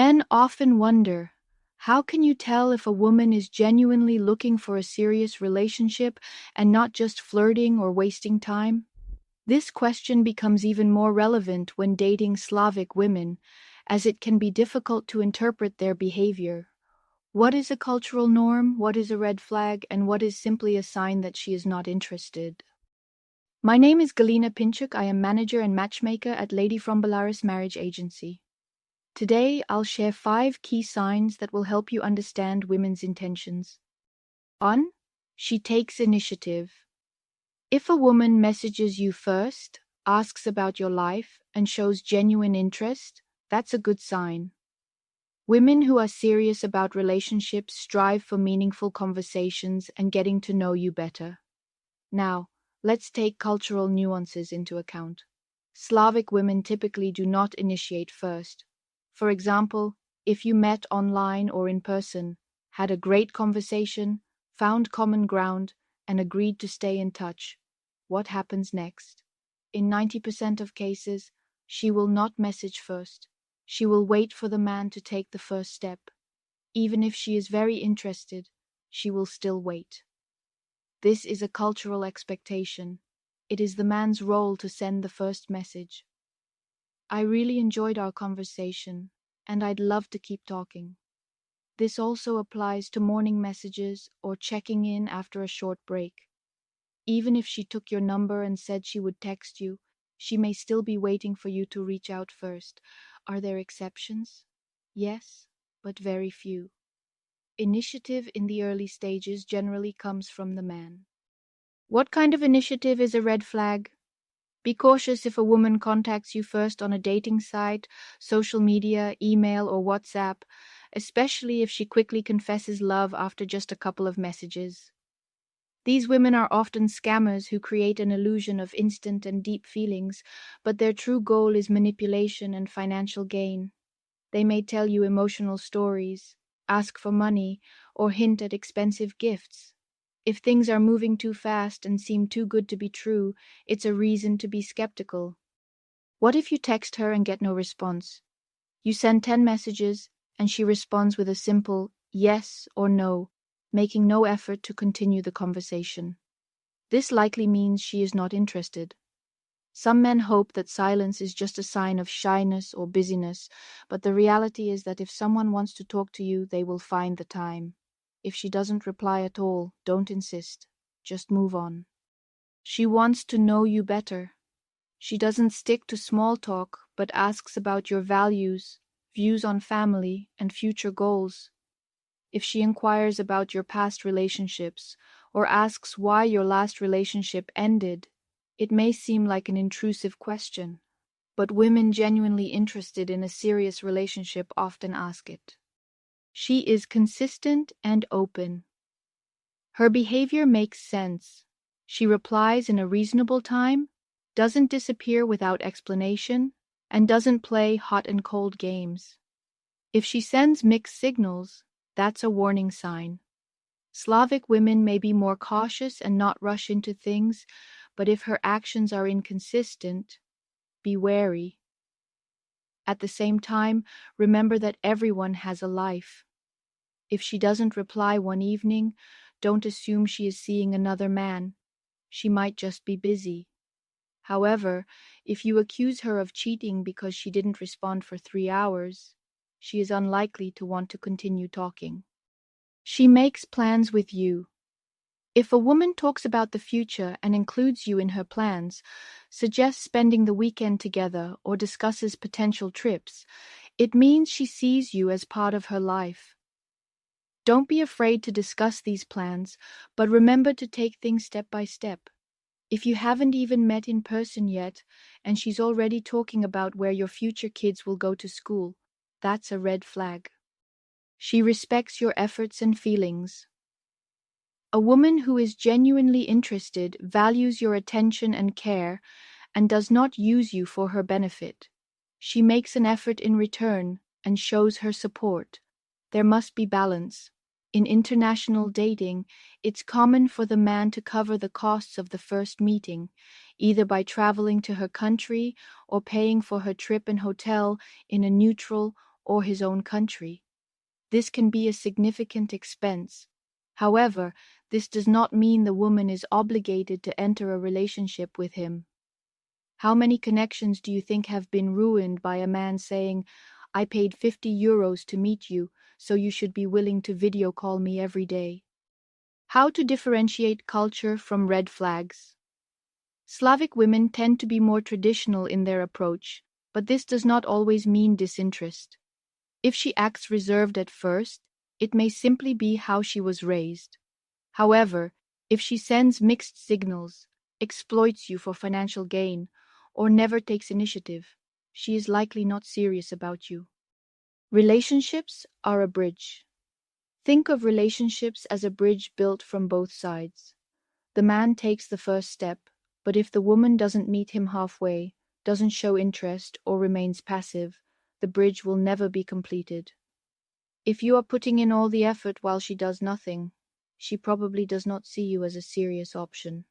Men often wonder, how can you tell if a woman is genuinely looking for a serious relationship and not just flirting or wasting time? This question becomes even more relevant when dating Slavic women, as it can be difficult to interpret their behavior. What is a cultural norm, what is a red flag, and what is simply a sign that she is not interested? My name is Galina Pinchuk. I am manager and matchmaker at Lady from Belarus Marriage Agency. Today, I'll share 5 key signs that will help you understand women's intentions. 1. She takes initiative. If a woman messages you first, asks about your life, and shows genuine interest, that's a good sign. Women who are serious about relationships strive for meaningful conversations and getting to know you better. Now, let's take cultural nuances into account. Slavic women typically do not initiate first. For example, if you met online or in person, had a great conversation, found common ground, and agreed to stay in touch, what happens next? In 90% of cases, she will not message first. She will wait for the man to take the first step. Even if she is very interested, she will still wait. This is a cultural expectation. It is the man's role to send the first message. I really enjoyed our conversation, and I'd love to keep talking. This also applies to morning messages or checking in after a short break. Even if she took your number and said she would text you, she may still be waiting for you to reach out first. Are there exceptions? Yes, but very few. Initiative in the early stages generally comes from the man. What kind of initiative is a red flag? Be cautious if a woman contacts you first on a dating site, social media, email, or WhatsApp, especially if she quickly confesses love after just a couple of messages. These women are often scammers who create an illusion of instant and deep feelings, but their true goal is manipulation and financial gain. They may tell you emotional stories, ask for money, or hint at expensive gifts. If things are moving too fast and seem too good to be true, it's a reason to be skeptical. What if you text her and get no response? You send 10 messages and she responds with a simple yes or no, making no effort to continue the conversation. This likely means she is not interested. Some men hope that silence is just a sign of shyness or busyness, but the reality is that if someone wants to talk to you, they will find the time. If she doesn't reply at all, don't insist. Just move on. She wants to know you better. She doesn't stick to small talk, but asks about your values, views on family, and future goals. If she inquires about your past relationships or asks why your last relationship ended, it may seem like an intrusive question, but women genuinely interested in a serious relationship often ask it. She is consistent and open. Her behavior makes sense. She replies in a reasonable time, doesn't disappear without explanation, and doesn't play hot and cold games. If she sends mixed signals, that's a warning sign. Slavic women may be more cautious and not rush into things, but if her actions are inconsistent, be wary. At the same time, remember that everyone has a life. If she doesn't reply one evening, don't assume she is seeing another man. She might just be busy. However, if you accuse her of cheating because she didn't respond for 3 hours, she is unlikely to want to continue talking. She makes plans with you. If a woman talks about the future and includes you in her plans, suggests spending the weekend together, or discusses potential trips, it means she sees you as part of her life. Don't be afraid to discuss these plans, but remember to take things step by step. If you haven't even met in person yet, and she's already talking about where your future kids will go to school, that's a red flag. She respects your efforts and feelings. A woman who is genuinely interested values your attention and care and does not use you for her benefit. She makes an effort in return and shows her support. There must be balance. In international dating, it's common for the man to cover the costs of the first meeting, either by traveling to her country or paying for her trip and hotel in a neutral or his own country. This can be a significant expense. However, this does not mean the woman is obligated to enter a relationship with him. How many connections do you think have been ruined by a man saying, "I paid €50 to meet you, so you should be willing to video call me every day"? How to differentiate culture from red flags. Slavic women tend to be more traditional in their approach, but this does not always mean disinterest. If she acts reserved at first, it may simply be how she was raised. However, if she sends mixed signals, exploits you for financial gain, or never takes initiative, she is likely not serious about you. Relationships are a bridge. Think of relationships as a bridge built from both sides. The man takes the first step, but if the woman doesn't meet him halfway, doesn't show interest, or remains passive, the bridge will never be completed. If you are putting in all the effort while she does nothing, she probably does not see you as a serious option.